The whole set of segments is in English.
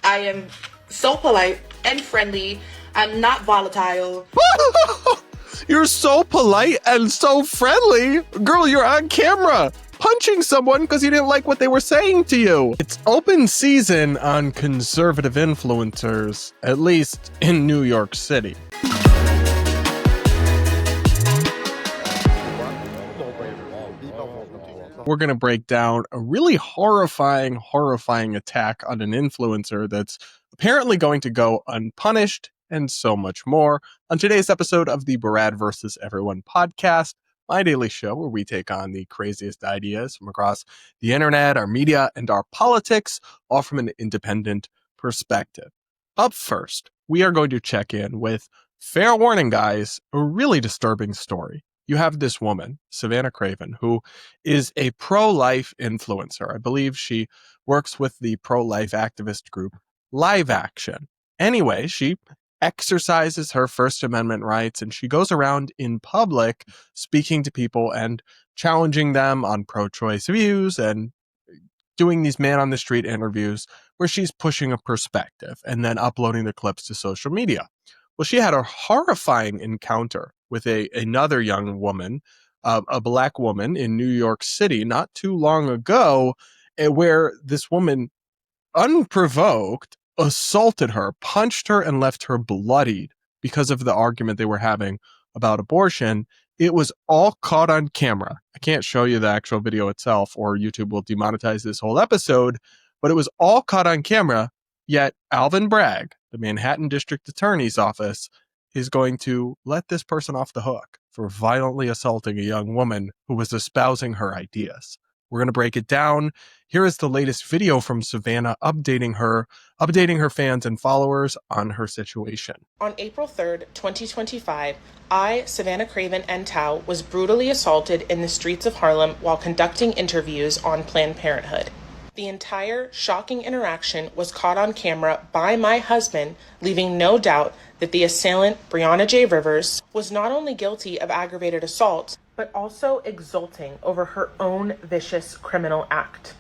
I am so polite and friendly. I'm not volatile. You're so polite and so friendly. Girl, you're on camera punching someone because you didn't like what they were saying to you. It's open season on conservative influencers, at least in New York City. We're going to break down a really horrifying attack on an influencer that's apparently going to go unpunished and so much more on today's episode of the Bragg versus Everyone podcast, my daily show where we take on the craziest ideas from across the internet, our media, and our politics, all from an independent perspective. Up first, we are going to check in with, fair warning guys, a really disturbing story. You have this woman, Savannah Craven, who is a pro-life influencer. I believe she works with the pro-life activist group Live Action. Anyway, she exercises her First Amendment rights and she goes around in public speaking to people and challenging them on pro-choice views and doing these man-on-the-street interviews where she's pushing a perspective and then uploading the clips to social media. Well, she had a horrifying encounter with another young woman, a black woman in New York City not too long ago, where this woman, unprovoked, assaulted her, punched her, and left her bloodied because of the argument they were having about abortion. It was all caught on camera. I can't show you the actual video itself or YouTube will demonetize this whole episode, but it was all caught on camera, yet Alvin Bragg, the Manhattan District Attorney's Office, is going to let this person off the hook for violently assaulting a young woman who was espousing her ideas. We're going to break it down. Here is the latest video from Savannah updating her fans and followers on her situation. On April 3rd, 2025, I, Savannah Craven Entau, was brutally assaulted in the streets of Harlem while conducting interviews on Planned Parenthood. The entire shocking interaction was caught on camera by my husband, leaving no doubt that the assailant, Brianna J. Rivers, was not only guilty of aggravated assault, but also exulting over her own vicious criminal act.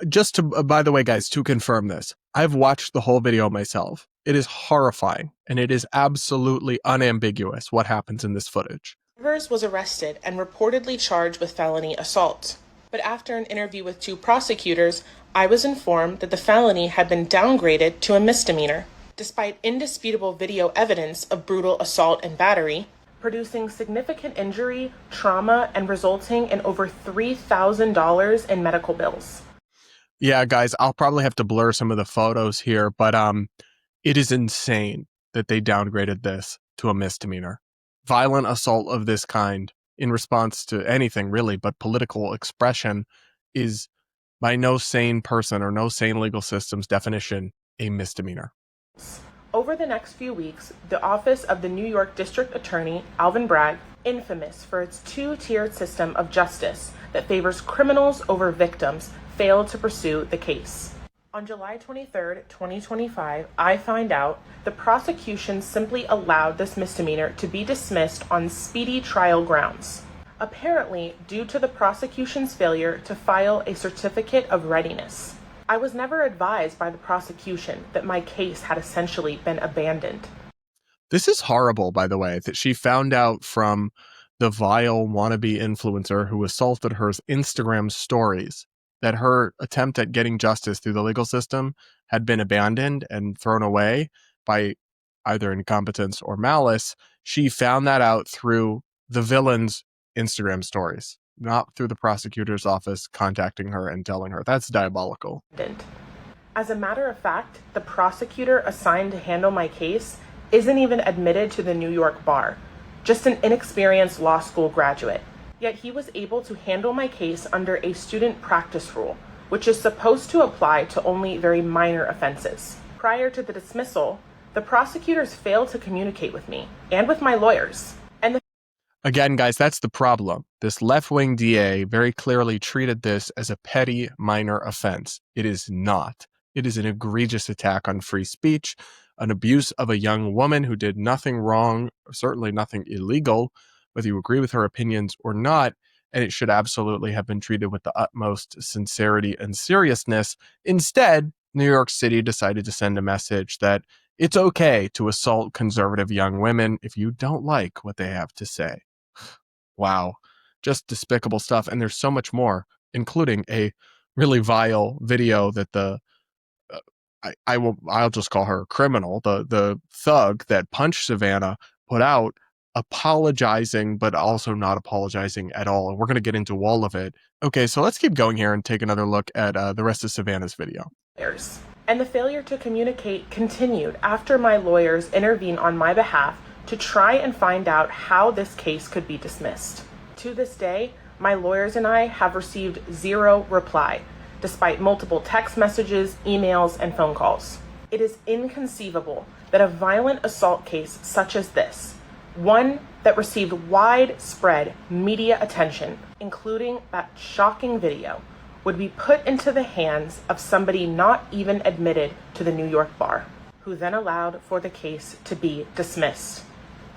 Just to, by the way, guys, to confirm this, I've watched the whole video myself. It is horrifying, and it is absolutely unambiguous what happens in this footage. Rivers was arrested and reportedly charged with felony assault. But after an interview with two prosecutors, I was informed that the felony had been downgraded to a misdemeanor, despite indisputable video evidence of brutal assault and battery, producing significant injury, trauma, and resulting in over $3,000 in medical bills. Yeah, guys, I'll probably have to blur some of the photos here, but it is insane that they downgraded this to a misdemeanor. Violent assault of this kind in response to anything really, but political expression is by no sane person or no sane legal system's definition a misdemeanor. Over the next few weeks, the office of the New York District Attorney, Alvin Bragg, infamous for its two-tiered system of justice that favors criminals over victims, failed to pursue the case. On July 23rd, 2025, I find out the prosecution simply allowed this misdemeanor to be dismissed on speedy trial grounds, apparently due to the prosecution's failure to file a certificate of readiness. I was never advised by the prosecution that my case had essentially been abandoned. This is horrible, by the way, that she found out from the vile wannabe influencer who assaulted her Instagram stories that her attempt at getting justice through the legal system had been abandoned and thrown away by either incompetence or malice. She found that out through the villain's Instagram stories, not through the prosecutor's office contacting her and telling her. That's diabolical. As a matter of fact, the prosecutor assigned to handle my case isn't even admitted to the New York bar, just an inexperienced law school graduate. Yet he was able to handle my case under a student practice rule, which is supposed to apply to only very minor offenses. Prior to the dismissal, the prosecutors failed to communicate with me and with my lawyers. Again, guys, that's the problem. This left-wing DA very clearly treated this as a petty minor offense. It is not. It is an egregious attack on free speech, an abuse of a young woman who did nothing wrong, certainly nothing illegal, whether you agree with her opinions or not, and it should absolutely have been treated with the utmost sincerity and seriousness. Instead, New York City decided to send a message that it's okay to assault conservative young women if you don't like what they have to say. Wow. Just despicable stuff. And there's so much more, including a really vile video that I'll just call her a criminal, the thug that punched Savannah put out, apologizing, but also not apologizing at all. And we're going to get into all of it. Okay, so let's keep going here and take another look at the rest of Savannah's video. And the failure to communicate continued after my lawyers intervened on my behalf to try and find out how this case could be dismissed. To this day, my lawyers and I have received zero reply, despite multiple text messages, emails, and phone calls. It is inconceivable that a violent assault case such as this, one that received widespread media attention, including that shocking video, would be put into the hands of somebody not even admitted to the New York bar, who then allowed for the case to be dismissed.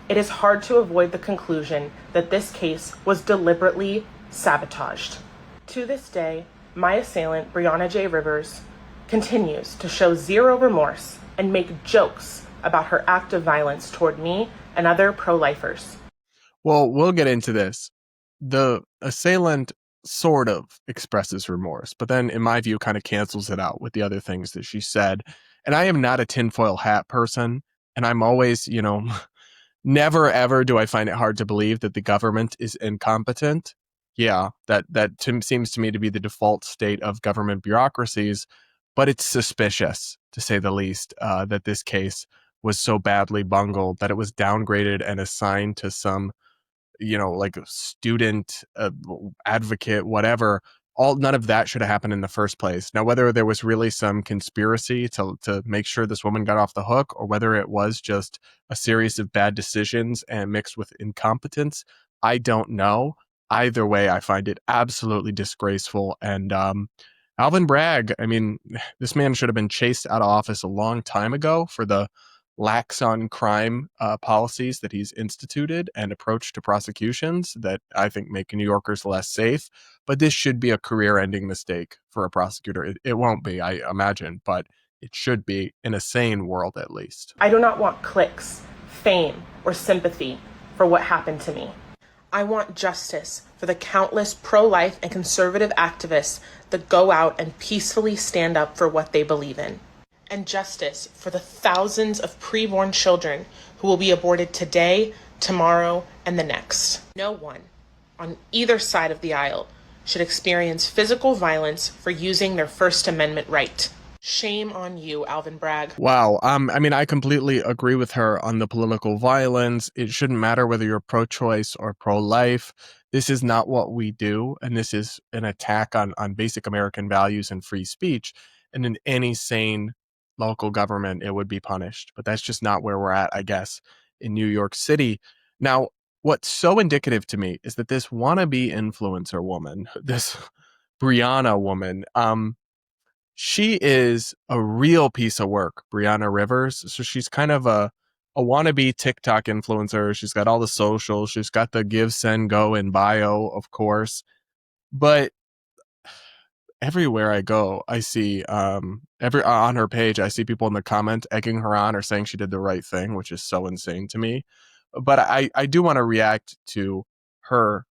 It is hard to avoid the conclusion that this case was deliberately sabotaged. To this day, my assailant, Breonna J. Rivers, continues to show zero remorse and make jokes about her act of violence toward me and other pro-lifers. Well, we'll get into this. The assailant sort of expresses remorse, but then, in my view, kind of cancels it out with the other things that she said. And I am not a tinfoil hat person, and I'm always, never ever do I find it hard to believe that the government is incompetent. Yeah, that seems to me to be the default state of government bureaucracies, but it's suspicious, to say the least, that this case was so badly bungled that it was downgraded and assigned to some, like a student advocate, whatever. None of that should have happened in the first place. Now, whether there was really some conspiracy to make sure this woman got off the hook, or whether it was just a series of bad decisions and mixed with incompetence, I don't know. Either way, I find it absolutely disgraceful. And Alvin Bragg, I mean, this man should have been chased out of office a long time ago for the lax on crime policies that he's instituted and approach to prosecutions that I think make New Yorkers less safe. But this should be a career-ending mistake for a prosecutor. It won't be, I imagine, but it should be in a sane world at least. I do not want clicks, fame, or sympathy for what happened to me. I want justice for the countless pro-life and conservative activists that go out and peacefully stand up for what they believe in. And justice for the thousands of preborn children who will be aborted today, tomorrow, and the next. No one on either side of the aisle should experience physical violence for using their First Amendment right. Shame on you, Alvin Bragg. Wow. I mean, I completely agree with her on the political violence. It shouldn't matter whether you're pro-choice or pro-life. This is not what we do, and this is an attack on basic American values and free speech. And in any sane local government, it would be punished. But that's just not where we're at, I guess, in New York City. Now, what's so indicative to me is that this wannabe influencer woman, this Breonna woman, she is a real piece of work, Breonna Rivers. So she's kind of a wannabe TikTok influencer. She's got all the socials. She's got the give, send, go in bio, of course. But everywhere I go, I see on her page, I see people in the comments egging her on or saying she did the right thing, which is so insane to me. But I do want to react to her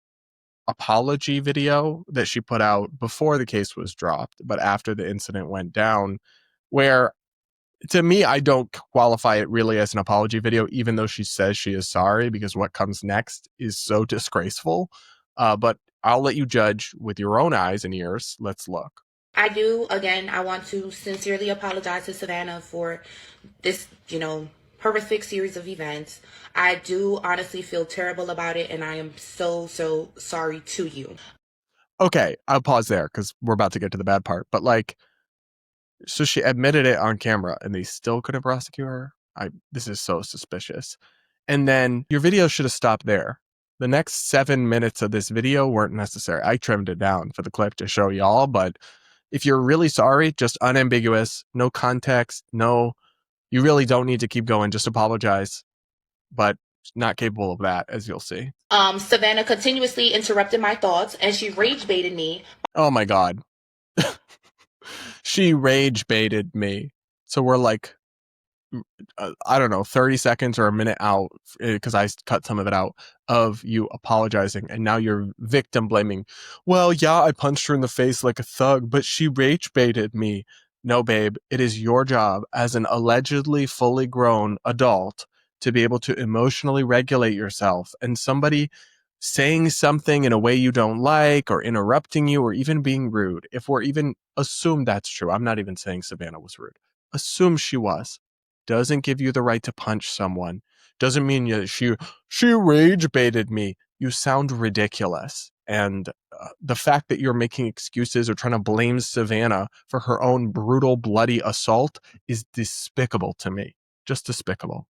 apology video that she put out before the case was dropped, but after the incident went down, where to me, I don't qualify it really as an apology video, even though she says she is sorry, because what comes next is so disgraceful. But I'll let you judge with your own eyes and ears. Let's look. I want to sincerely apologize to Savannah for this, horrific series of events. I do honestly feel terrible about it, and I am so sorry to you. Okay, I'll pause there because we're about to get to the bad part. But so she admitted it on camera, and they still couldn't prosecute her. This is so suspicious. And then your video should have stopped there. The next 7 minutes of this video weren't necessary. I trimmed it down for the clip to show y'all, but if you're really sorry, just unambiguous, no context, you really don't need to keep going. Just apologize, but not capable of that, as you'll see. Savannah continuously interrupted my thoughts, and she rage baited me. Oh my God. She rage baited me. So we're like, I don't know, 30 seconds or a minute out, because I cut some of it out, of you apologizing. And now you're victim blaming. Well, yeah, I punched her in the face like a thug, but she rage baited me. No, babe, it is your job as an allegedly fully grown adult to be able to emotionally regulate yourself. And somebody saying something in a way you don't like, or interrupting you, or even being rude, if we're even assume that's true, I'm not even saying Savannah was rude, assume she was, doesn't give you the right to punch someone. Doesn't mean she rage baited me. You sound ridiculous. And the fact that you're making excuses or trying to blame Savannah for her own brutal, bloody assault is despicable to me. Just despicable.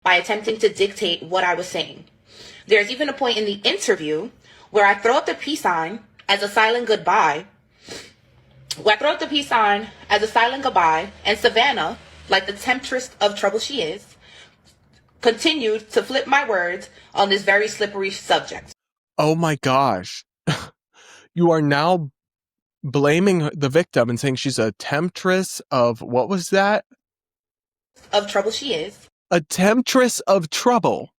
By attempting to dictate what I was saying. There's even a point in the interview where I throw up the peace sign as a silent goodbye. And Savannah, like the temptress of trouble she is, continued to flip my words on this very slippery subject. Oh my gosh. You are now blaming the victim and saying she's a temptress of, what was that? Of trouble she is. A temptress of trouble.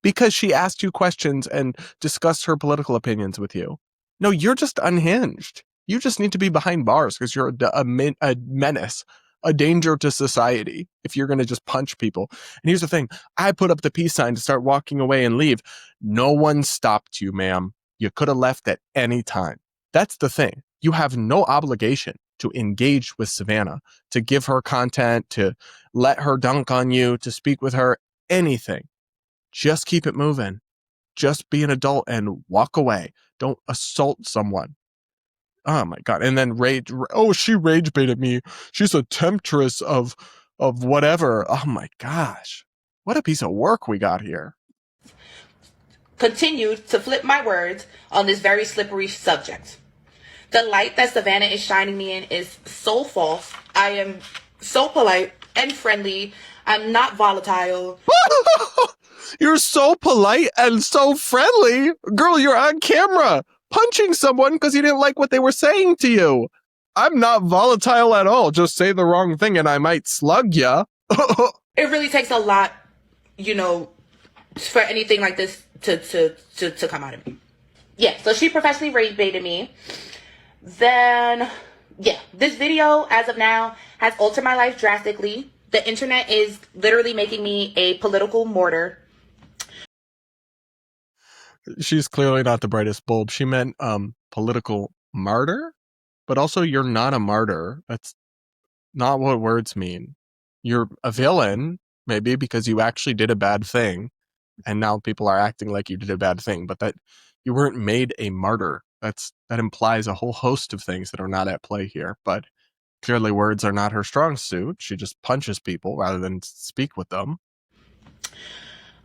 Because she asked you questions and discussed her political opinions with you. No, you're just unhinged. You just need to be behind bars because you're a menace, a danger to society if you're going to just punch people. And here's the thing. I put up the peace sign to start walking away and leave. No one stopped you, ma'am. You could have left at any time. That's the thing. You have no obligation to engage with Savannah, to give her content, to let her dunk on you, to speak with her, anything. Just keep it moving. Just be an adult and walk away. Don't assault someone. Oh my God. And then rage. Oh, she rage baited me. She's a temptress of whatever. Oh my gosh. What a piece of work we got here. Continued to flip my words on this very slippery subject. The light that Savannah is shining me in is so false. I am so polite and friendly. I'm not volatile. You're so polite and so friendly. Girl, you're on camera punching someone because you didn't like what they were saying to you. I'm not volatile at all. Just say the wrong thing and I might slug ya. It really takes a lot, for anything like this to come out of me. Yeah, so she professionally rage baited me. Then, yeah, this video, as of now, has altered my life drastically. The internet is literally making me a political martyr. She's clearly not the brightest bulb. She meant political martyr, but also you're not a martyr. That's not what words mean. You're a villain, maybe because you actually did a bad thing, and now people are acting like you did a bad thing, but that you weren't made a martyr. That implies a whole host of things that are not at play here, but clearly words are not her strong suit. She just punches people rather than speak with them.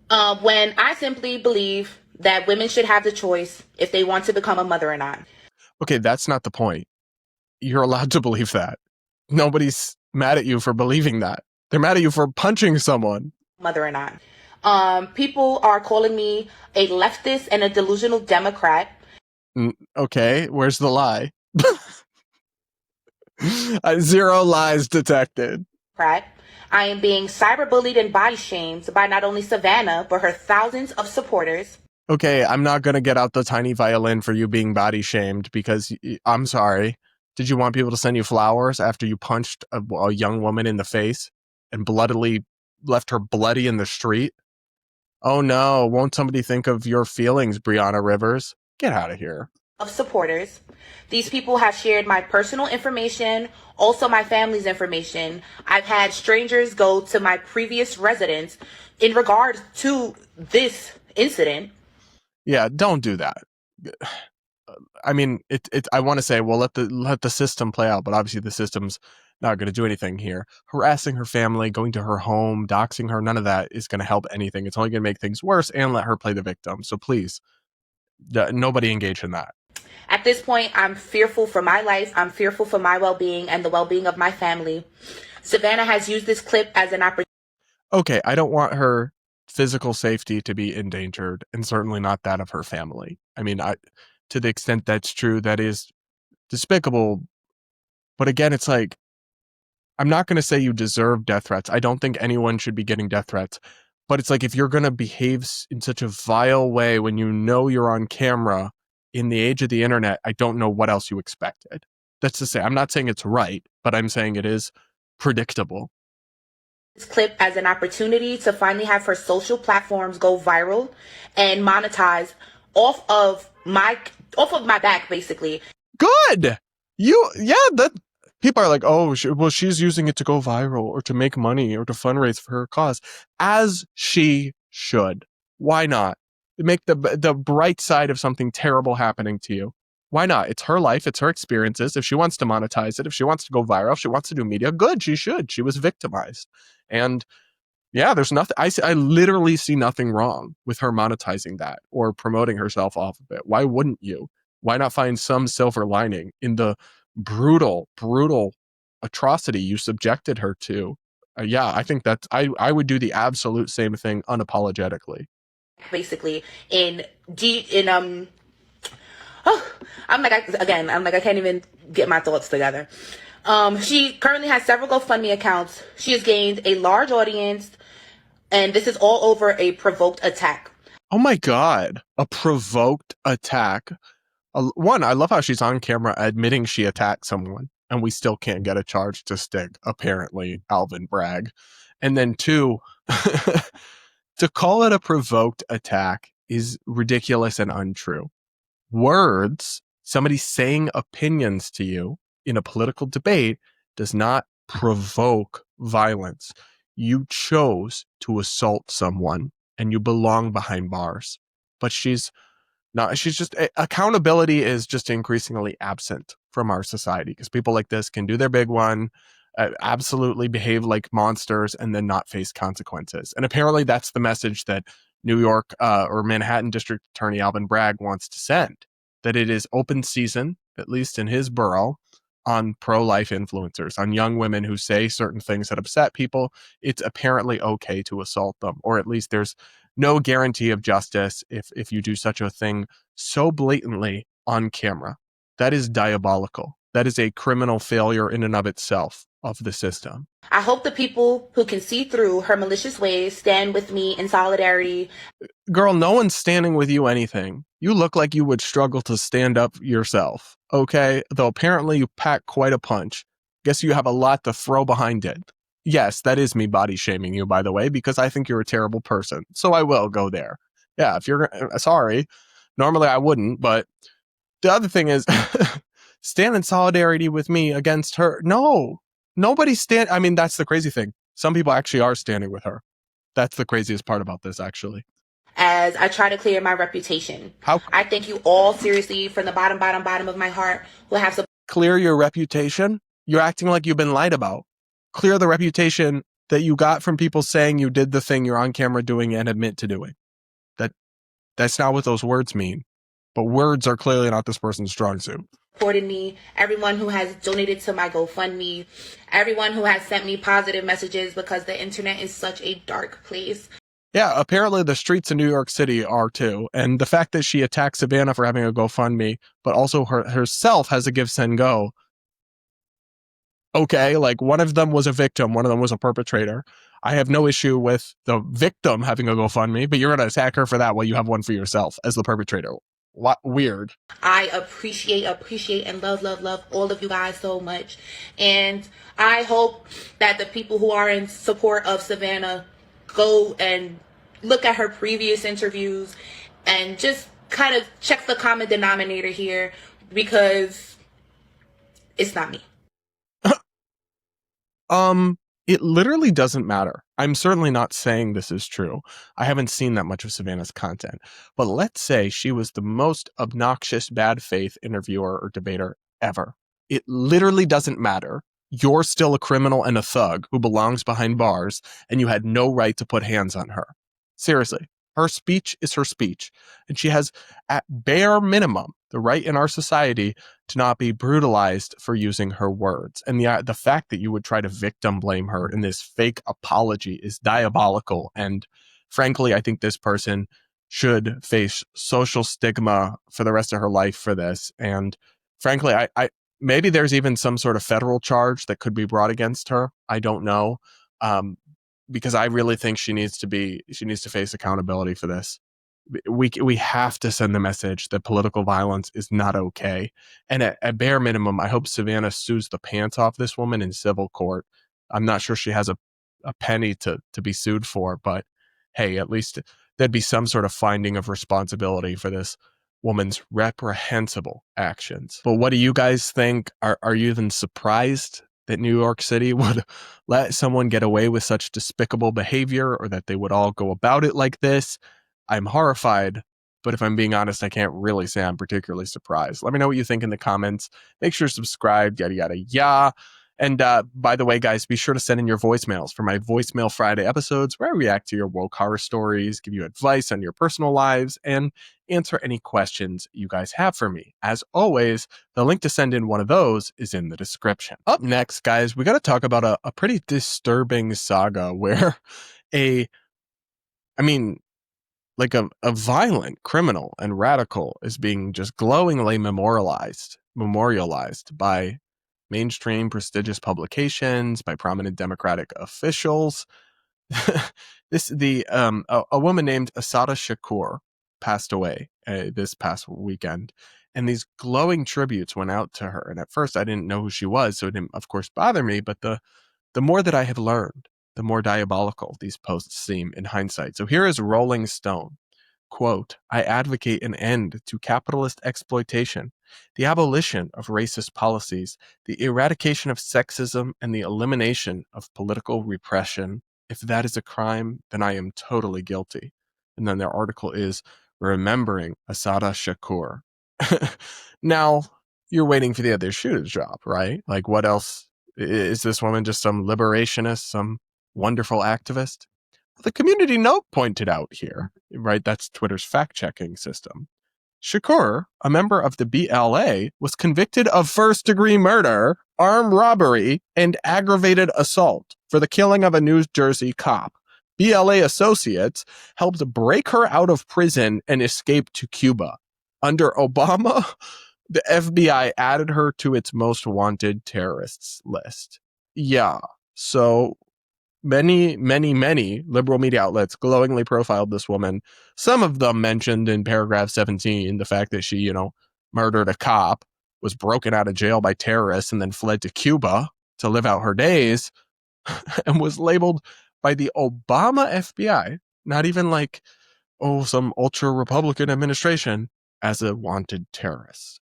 When I simply believe that women should have the choice if they want to become a mother or not. Okay, that's not the point. You're allowed to believe that. Nobody's mad at you for believing that. They're mad at you for punching someone. Mother or not. People are calling me a leftist and a delusional Democrat. Okay, where's the lie? Zero lies detected. I am being cyberbullied and body shamed by not only Savannah, but her thousands of supporters. Okay, I'm not going to get out the tiny violin for you being body shamed because I'm sorry. Did you want people to send you flowers after you punched a young woman in the face and bloodily left her bloody in the street? Oh no, won't somebody think of your feelings, Brianna Rivers? Get out of here. Of supporters. These people have shared my personal information, also my family's information. I've had strangers go to my previous residence in regard to this incident. Yeah, don't do that. I mean, I want to say, well, let the system play out, but obviously the system's not going to do anything here. Harassing her family, going to her home, doxing her, none of that is going to help anything. It's only going to make things worse and let her play the victim. So please, nobody engage in that. At this point, I'm fearful for my life. I'm fearful for my well-being and the well-being of my family. Savannah has used this clip as an opportunity. Okay, I don't want her physical safety to be endangered, and certainly not that of her family. I mean, to the extent that's true, that is despicable But again, it's like, I'm not going to say you deserve death threats. I don't think anyone should be getting death threats. But it's like, if you're going to behave in such a vile way when you know you're on camera in the age of the internet, I don't know what else you expected. That's to say, I'm not saying it's right, but I'm saying it is predictable. This clip as an opportunity to finally have her social platforms go viral and monetize off of my back, basically. Good. That people are like, oh, she's using it to go viral or to make money or to fundraise for her cause, as she should. Why not? Make the bright side of something terrible happening to you. Why not? It's her life. It's her experiences. If she wants to monetize it, if she wants to go viral, if she wants to do media, good, she should. She was victimized. And yeah, there's nothing. I literally see nothing wrong with her monetizing that or promoting herself off of it. Why wouldn't you? Why not find some silver lining in the brutal atrocity you subjected her to? Yeah, I think that I would do the absolute same thing unapologetically. Basically, I'm like, I can't even get my thoughts together. She currently has several GoFundMe accounts. She has gained a large audience, and this is all over a provoked attack. Oh my God, a provoked attack. One, I love how she's on camera admitting she attacked someone, and we still can't get a charge to stick, apparently, Alvin Bragg. And then two, to call it a provoked attack is ridiculous and untrue. Words, somebody saying opinions to you in a political debate, does not provoke violence. You chose to assault someone and you belong behind bars. But accountability is just increasingly absent from our society because people like this can do their big one, absolutely behave like monsters and then not face consequences. And apparently that's the message that New York or Manhattan District Attorney Alvin Bragg wants to send, that it is open season, at least in his borough, on pro-life influencers, on young women who say certain things that upset people. It's apparently okay to assault them, or at least there's no guarantee of justice if you do such a thing so blatantly on camera. That is diabolical. That is a criminal failure in and of itself of the system. I hope the people who can see through her malicious ways stand with me in solidarity. Girl, no one's standing with you anything. You look like you would struggle to stand up yourself, okay? Though apparently you pack quite a punch. Guess you have a lot to throw behind it. Yes, that is me body shaming you, by the way, because I think you're a terrible person. So I will go there. Yeah, if you're sorry. Normally I wouldn't, but the other thing is stand in solidarity with me against her. No, nobody's I mean, that's the crazy thing. Some people actually are standing with her. That's the craziest part about this, actually. As I try to clear my reputation. How? I thank you all seriously from the bottom of my heart who have clear your reputation? You're acting like you've been lied about. Clear the reputation that you got from people saying you did the thing you're on camera doing and admit to doing. That's not what those words mean. But words are clearly not this person's strong suit. Supported me, everyone who has donated to my GoFundMe, everyone who has sent me positive messages, because the internet is such a dark place. Yeah, apparently the streets in New York City are too. And the fact that she attacked Savannah for having a GoFundMe, but also herself has a Give, Send, Go. Okay, like one of them was a victim, one of them was a perpetrator. I have no issue with the victim having a GoFundMe, but you're going to attack her for that while you have one for yourself as the perpetrator. What weird. I appreciate and love all of you guys so much. And I hope that the people who are in support of Savannah go and look at her previous interviews and just kind of check the common denominator here, because it's not me. It literally doesn't matter. I'm certainly not saying this is true. I haven't seen that much of Savannah's content. But let's say she was the most obnoxious, bad faith interviewer or debater ever. It literally doesn't matter. You're still a criminal and a thug who belongs behind bars, and you had no right to put hands on her. Seriously. Her speech is her speech. And she has, at bare minimum, the right in our society to not be brutalized for using her words. And the fact that you would try to victim blame her in this fake apology is diabolical. And frankly, I think this person should face social stigma for the rest of her life for this. And frankly, Maybe there's even some sort of federal charge that could be brought against her. I don't know. Because I really think she needs to face accountability for this. We have to send the message that political violence is not okay. And at bare minimum, I hope Savannah sues the pants off this woman in civil court. I'm not sure she has a penny to be sued for, but hey, at least there'd be some sort of finding of responsibility for this woman's reprehensible actions. But what do you guys think? Are you even surprised that New York City would let someone get away with such despicable behavior, or that they would all go about it like this? I'm horrified, but if I'm being honest, I can't really say I'm particularly surprised. Let me know what you think in the comments. Make sure to subscribe, yada, yada, yada. And by the way, guys, be sure to send in your voicemails for my Voicemail Friday episodes, where I react to your woke horror stories, give you advice on your personal lives, and answer any questions you guys have for me. As always, the link to send in one of those is in the description. Up next, guys, we got to talk about a pretty disturbing saga where a violent criminal and radical is being just glowingly memorialized by mainstream prestigious publications, by prominent Democratic officials. A woman named Asada Shakur passed away this past weekend, and these glowing tributes went out to her. And at first, I didn't know who she was, so it didn't, of course, bother me. But the more that I have learned, the more diabolical these posts seem in hindsight. So here is Rolling Stone. Quote, I advocate an end to capitalist exploitation, the abolition of racist policies, the eradication of sexism, and the elimination of political repression. If that is a crime, then I am totally guilty. And then their article is Remembering Asada Shakur. Now, you're waiting for the other shoe to drop, right? Like, what else? Is this woman just some liberationist, some wonderful activist? The community note pointed out here, right? That's Twitter's fact-checking system. Shakur, a member of the BLA, was convicted of first-degree murder, armed robbery, and aggravated assault for the killing of a New Jersey cop. BLA associates helped break her out of prison and escape to Cuba. Under Obama, the FBI added her to its most wanted terrorists list. Yeah, so many liberal media outlets glowingly profiled this woman. Some of them mentioned in paragraph 17 the fact that she, murdered a cop, was broken out of jail by terrorists, and then fled to Cuba to live out her days, and was labeled by the Obama FBI, not even like, some ultra-Republican administration, as a wanted terrorist.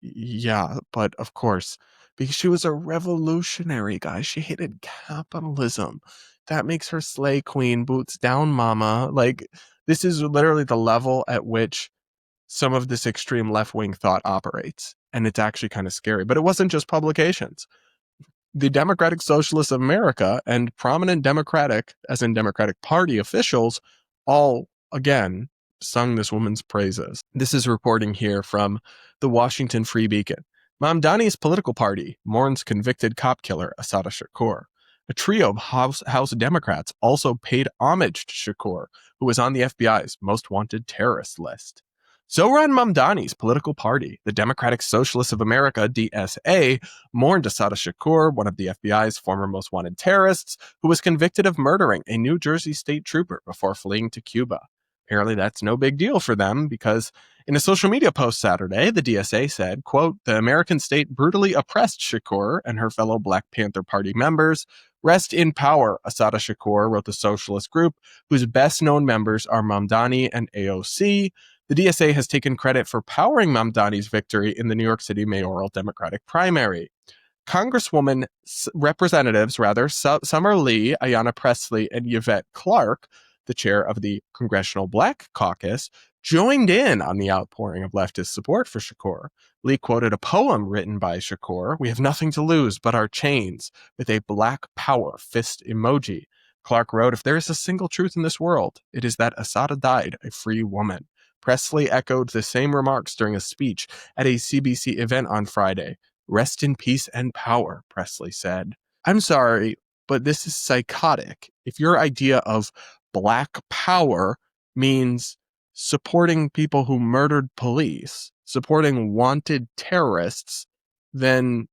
Yeah, but of course, because she was a revolutionary, guys. She hated capitalism. That makes her slay queen, boots down mama. Like, this is literally the level at which some of this extreme left-wing thought operates. And it's actually kind of scary. But it wasn't just publications. The Democratic Socialists of America and prominent Democratic, as in Democratic Party officials, all, again, sung this woman's praises. This is reporting here from the Washington Free Beacon. Mamdani's political party mourns convicted cop killer Asada Shakur. A trio of House Democrats also paid homage to Shakur, who was on the FBI's most wanted terrorist list. Zohran Mamdani's political party, the Democratic Socialists of America, DSA, mourned Asada Shakur, one of the FBI's former most wanted terrorists, who was convicted of murdering a New Jersey state trooper before fleeing to Cuba. Apparently, that's no big deal for them, because in a social media post Saturday, the DSA said, quote, the American state brutally oppressed Shakur and her fellow Black Panther Party members. Rest in power, Asada Shakur, wrote the socialist group, whose best-known members are Mamdani and AOC. The DSA has taken credit for powering Mamdani's victory in the New York City mayoral Democratic primary. Congresswoman representatives, Summer Lee, Ayanna Pressley, and Yvette Clarke, the chair of the Congressional Black Caucus, joined in on the outpouring of leftist support for Shakur. Lee quoted a poem written by Shakur, "We have nothing to lose but our chains," with a Black Power fist emoji. Clarke wrote, "If there is a single truth in this world, it is that Asada died a free woman." Pressley echoed the same remarks during a speech at a CBC event on Friday. "Rest in peace and power," Pressley said. I'm sorry, but this is psychotic. If your idea of Black Power means supporting people who murdered police, supporting wanted terrorists, then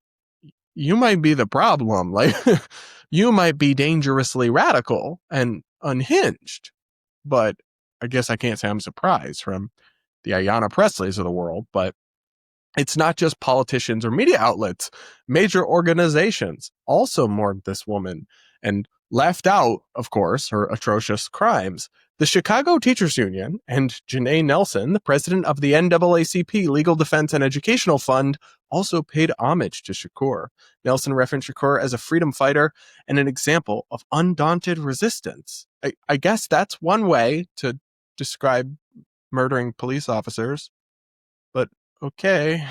you might be the problem. Like, you might be dangerously radical and unhinged. But I guess I can't say I'm surprised from the Ayanna Presleys of the world, but it's not just politicians or media outlets. Major organizations also mourned this woman and left out, of course, her atrocious crimes. The Chicago Teachers Union and Janae Nelson, the president of the NAACP Legal Defense and Educational Fund, also paid homage to Shakur. Nelson referenced Shakur as a freedom fighter and an example of undaunted resistance. I guess that's one way to describe murdering police officers, but okay.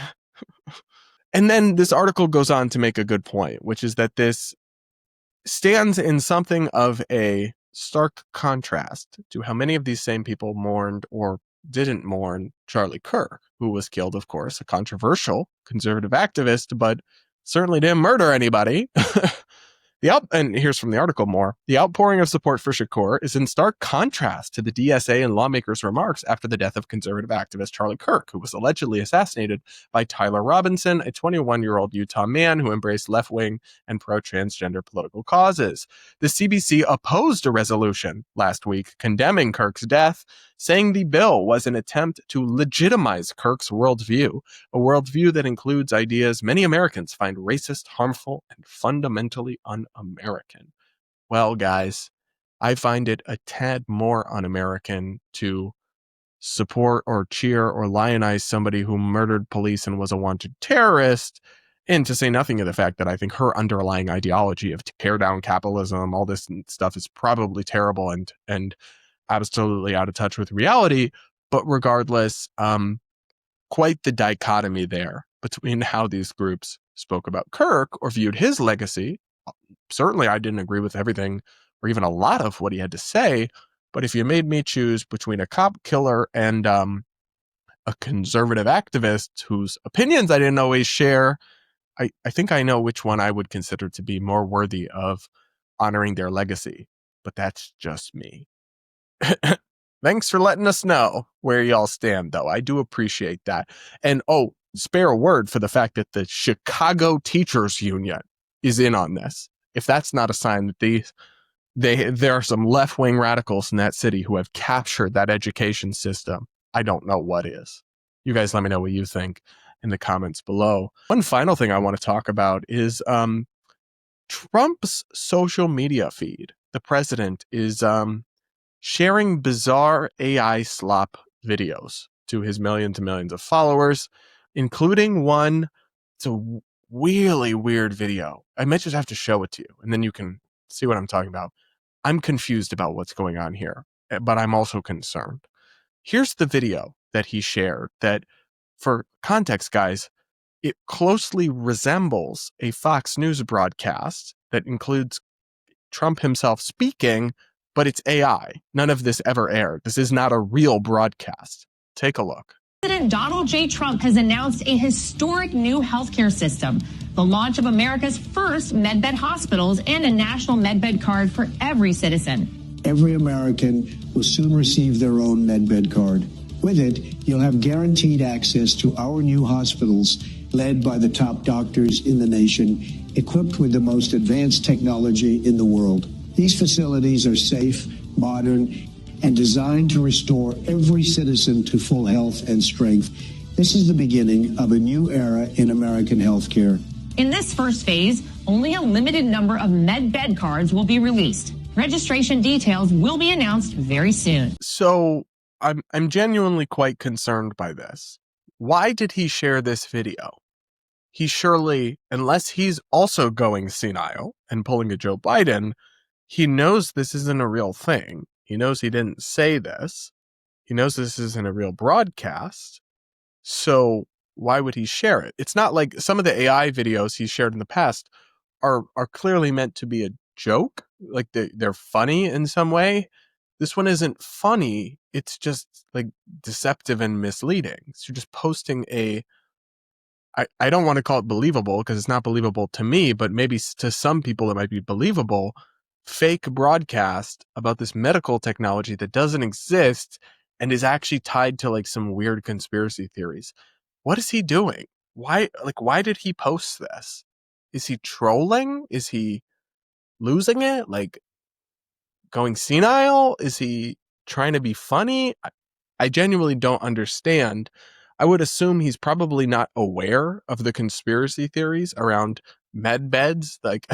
And then this article goes on to make a good point, which is that this stands in something of a stark contrast to how many of these same people mourned or didn't mourn Charlie Kirk, who was killed, of course, a controversial conservative activist, but certainly didn't murder anybody. And here's from the article more. The outpouring of support for Shakur is in stark contrast to the DSA and lawmakers' remarks after the death of conservative activist Charlie Kirk, who was allegedly assassinated by Tyler Robinson, a 21-year-old Utah man who embraced left-wing and pro-transgender political causes. The CBC opposed a resolution last week condemning Kirk's death, saying the bill was an attempt to legitimize Kirk's worldview, a worldview that includes ideas many Americans find racist, harmful, and fundamentally un-American. Well, guys, I find it a tad more un-American to support or cheer or lionize somebody who murdered police and was a wanted terrorist, and to say nothing of the fact that I think her underlying ideology of tear down capitalism, all this stuff is probably terrible and absolutely out of touch with reality. But regardless, quite the dichotomy there between how these groups spoke about Kirk or viewed his legacy. Certainly, I didn't agree with everything or even a lot of what he had to say. But if you made me choose between a cop killer and a conservative activist whose opinions I didn't always share, I think I know which one I would consider to be more worthy of honoring their legacy. But that's just me. Thanks for letting us know where y'all stand, though. I do appreciate that. And spare a word for the fact that the Chicago Teachers Union is in on this. If that's not a sign that there are some left-wing radicals in that city who have captured that education system, I don't know what is. You guys let me know what you think in the comments below. One final thing I want to talk about is Trump's social media feed. The president is sharing bizarre AI slop videos to his millions and millions of followers, including one. It's a really weird video. I might just have to show it to you, and then you can see what I'm talking about. I'm confused about what's going on here, but I'm also concerned. Here's the video that he shared that, for context, guys, it closely resembles a Fox News broadcast that includes Trump himself speaking, but it's AI. None of this ever aired. This is not a real broadcast. Take a look. President Donald J. Trump has announced a historic new healthcare system, the launch of America's first medbed hospitals and a national medbed card for every citizen. Every American will soon receive their own medbed card. With it, you'll have guaranteed access to our new hospitals led by the top doctors in the nation, equipped with the most advanced technology in the world. These facilities are safe, modern, and designed to restore every citizen to full health and strength. This is the beginning of a new era in American healthcare. In this first phase, only a limited number of medbed cards will be released. Registration details will be announced very soon. So I'm genuinely quite concerned by this. Why did he share this video? He surely, unless he's also going senile and pulling a Joe Biden, he knows this isn't a real thing. He knows he didn't say this. He knows this isn't a real broadcast. So why would he share it? It's not like some of the AI videos he's shared in the past are clearly meant to be a joke. Like they're funny in some way. This one isn't funny. It's just like deceptive and misleading. So you're just posting I don't want to call it believable because it's not believable to me, but maybe to some people it might be believable, fake broadcast about this medical technology that doesn't exist and is actually tied to like some weird conspiracy theories. What is he doing? why did he post this? Is he trolling? Is he losing it? Like, going senile? Is he trying to be funny? I genuinely don't understand. I would assume he's probably not aware of the conspiracy theories around med beds, like,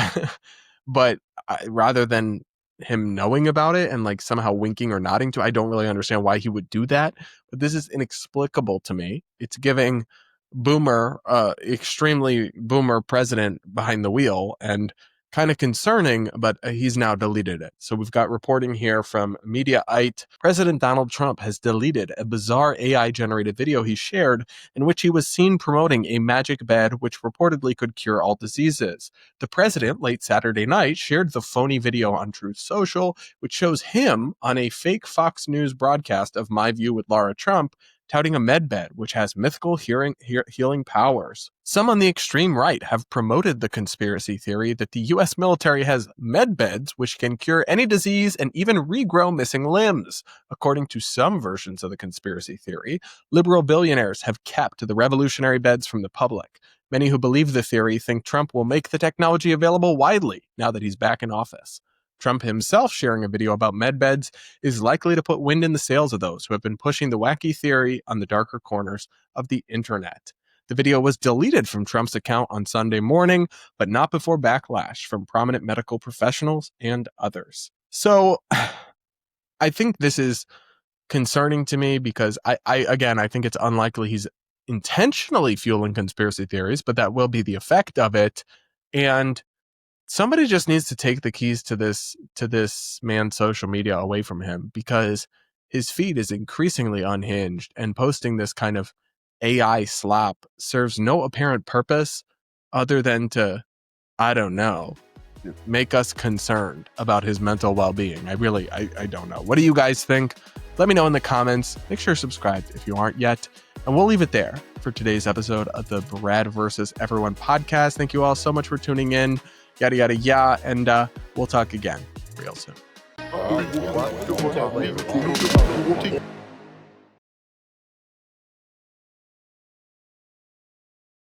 but rather than him knowing about it and like somehow winking or nodding to, I don't really understand why he would do that. But this is inexplicable to me. It's giving boomer, extremely boomer president behind the wheel, and kind of concerning, but he's now deleted it. So we've got reporting here from Mediaite. President Donald Trump has deleted a bizarre AI-generated video he shared in which he was seen promoting a magic bed which reportedly could cure all diseases. The president, late Saturday night, shared the phony video on Truth Social, which shows him on a fake Fox News broadcast of My View with Laura Trump, touting a med bed which has mythical healing powers. Some on the extreme right have promoted the conspiracy theory that the US military has med beds which can cure any disease and even regrow missing limbs. According to some versions of the conspiracy theory, liberal billionaires have kept the revolutionary beds from the public. Many who believe the theory think Trump will make the technology available widely now that he's back in office. Trump himself sharing a video about medbeds is likely to put wind in the sails of those who have been pushing the wacky theory on the darker corners of the internet. The video was deleted from Trump's account on Sunday morning, but not before backlash from prominent medical professionals and others. So I think this is concerning to me because I think it's unlikely he's intentionally fueling conspiracy theories, but that will be the effect of it. And somebody just needs to take the keys to this man's social media away from him, because his feed is increasingly unhinged, and posting this kind of AI slop serves no apparent purpose other than to, I don't know, make us concerned about his mental well-being. I don't know. What do you guys think? Let me know in the comments. Make sure you're subscribed if you aren't yet. And we'll leave it there for today's episode of the Brad versus Everyone podcast. Thank you all so much for tuning in. Yada, yada, yada. And we'll talk again real soon.